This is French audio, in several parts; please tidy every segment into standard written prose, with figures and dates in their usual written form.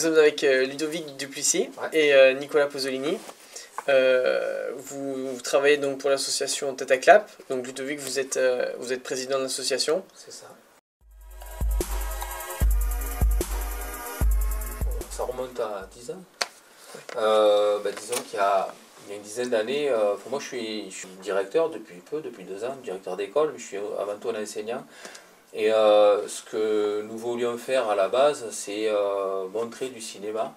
nous sommes avec Ludovic Duplessis et Nicolas Pozzolini. Vous travaillez donc pour l'association Tête à Clap. Donc Ludovic, vous êtes président de l'association. C'est ça. Ça remonte à 10 ans. Disons qu'il y a une dizaine d'années, pour moi je suis directeur depuis 2 ans, directeur d'école, mais je suis avant tout un enseignant. Et ce que nous voulions faire à la base, c'est montrer du cinéma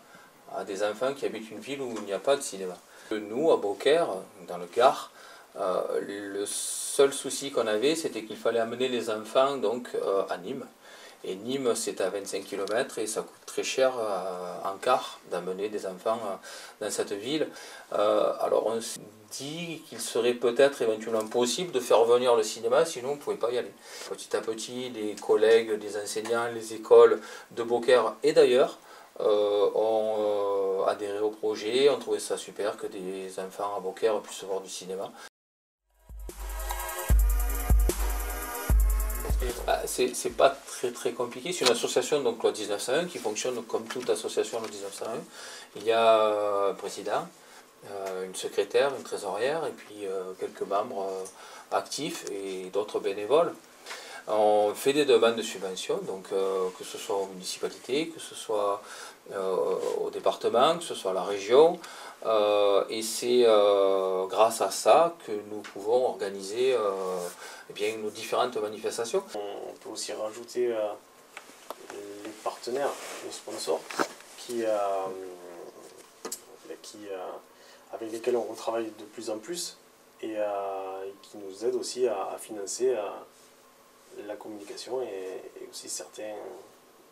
à des enfants qui habitent une ville où il n'y a pas de cinéma. Nous, à Beaucaire, dans le Gard, le seul souci qu'on avait, c'était qu'il fallait amener les enfants donc, à Nîmes. Et Nîmes, c'est à 25 km et ça coûte très cher en car d'amener des enfants dans cette ville. Alors on s'est dit qu'il serait peut-être éventuellement possible de faire venir le cinéma, sinon on ne pouvait pas y aller. Petit à petit, les collègues, les enseignants, les écoles de Beaucaire et d'ailleurs ont adhéré au projet, ont trouvé ça super que des enfants à Beaucaire puissent voir du cinéma. C'est pas très compliqué, c'est une association, donc loi 1901, qui fonctionne comme toute association loi 1901. Il y a un président, une secrétaire, une trésorière, et puis quelques membres actifs et d'autres bénévoles. On fait des demandes de subventions, donc que ce soit aux municipalités, que ce soit au département, que ce soit à la région, et c'est grâce à ça que nous pouvons organiser nos différentes manifestations. On peut aussi rajouter les partenaires, les sponsors, avec lesquels on travaille de plus en plus et qui nous aident aussi à financer la communication et aussi certaines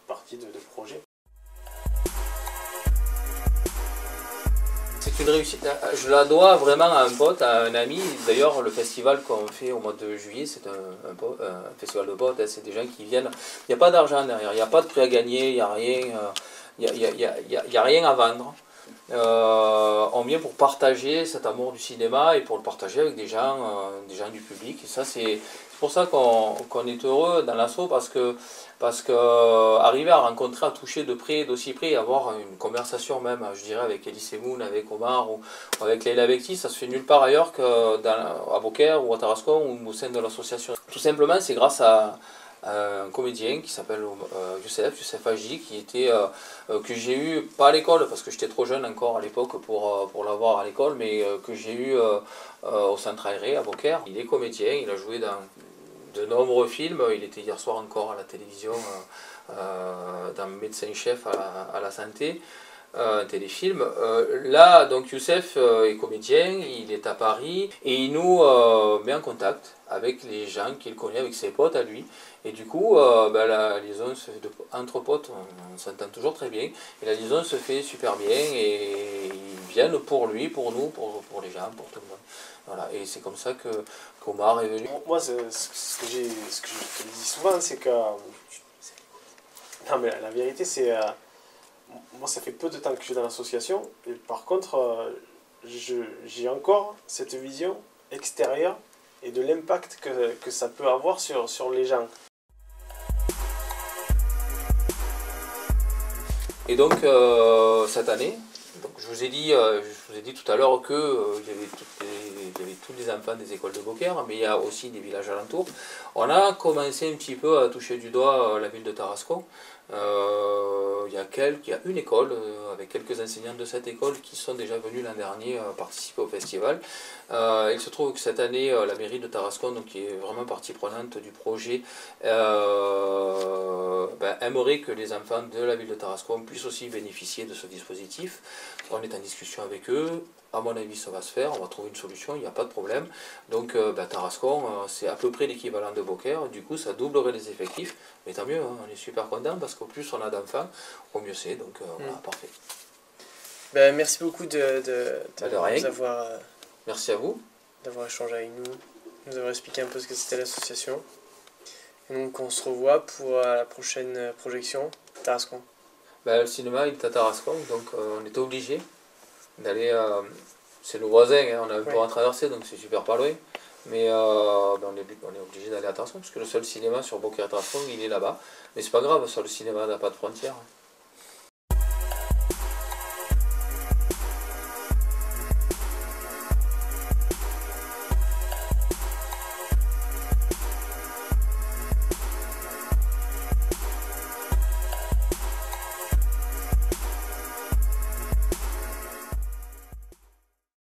parties de projets. C'est une réussite, je la dois vraiment à un pote, à un ami. D'ailleurs, le festival qu'on fait au mois de juillet, c'est un festival de potes, c'est des gens qui viennent. Il n'y a pas d'argent derrière, il n'y a pas de prix à gagner, il n'y a rien, y a rien à vendre. On vient pour partager cet amour du cinéma et pour le partager avec des gens du public. Et ça, c'est pour ça qu'on est heureux dans l'asso parce que arriver à rencontrer, à toucher de près, d'aussi près, avoir une conversation même, je dirais, avec Elie Semoun, avec Omar ou avec Leila Bekti, ça se fait nulle part ailleurs qu'à Beaucaire ou à Tarascon ou au sein de l'association. Tout simplement, c'est grâce à un comédien qui s'appelle Youssef Haji, que j'ai eu, pas à l'école, parce que j'étais trop jeune encore à l'époque pour l'avoir à l'école, mais que j'ai eu au centre aéré à Beaucaire. Il est comédien, il a joué dans de nombreux films, il était hier soir encore à la télévision dans Médecin-chef à la santé, un téléfilm. Là, donc Youssef est comédien, il est à Paris et il nous met en contact avec les gens qu'il connaît, avec ses potes à lui. Et du coup, la liaison se fait entre potes, on s'entend toujours très bien. Et la liaison se fait super bien et ils viennent pour lui, pour nous, pour les gens, pour tout le monde. Voilà. Et c'est comme ça qu'Omar est venu. Moi, ce que je te dis souvent, c'est que... Non, mais la vérité, c'est... Moi, ça fait peu de temps que je suis dans l'association. Et par contre, j'ai encore cette vision extérieure et de l'impact que ça peut avoir sur les gens. Et donc, cette année, donc je vous ai dit tout à l'heure qu'il y avait tous les enfants des écoles de Beaucaire, mais il y a aussi des villages alentours. On a commencé un petit peu à toucher du doigt la ville de Tarascon. Il y a une école, avec quelques enseignants de cette école qui sont déjà venus l'an dernier participer au festival. Il se trouve que cette année, la mairie de Tarascon, donc, qui est vraiment partie prenante du projet, aimerait que les enfants de la ville de Tarascon puissent aussi bénéficier de ce dispositif. On est en discussion avec eux. À mon avis, ça va se faire, on va trouver une solution, il n'y a pas de problème. Donc Tarascon, c'est à peu près l'équivalent de Beaucaire, du coup ça doublerait les effectifs, mais tant mieux, hein, on est super content parce qu'au plus on a d'enfants, au mieux c'est, donc voilà, parfait. Merci beaucoup de nous avoir... Merci à vous. D'avoir échangé avec nous avoir expliqué un peu ce que c'était l'association. Et donc on se revoit pour la prochaine projection, Tarascon. Le cinéma il est à Tarascon, donc on était obligé d'aller, c'est nos voisins, hein, on a un peu à traverser, donc c'est super pas loin, mais on est obligé d'aller à Tarascon, parce que le seul cinéma sur Beaucaire et Tarascon, il est là-bas, mais c'est pas grave, ça, le cinéma n'a pas de frontières.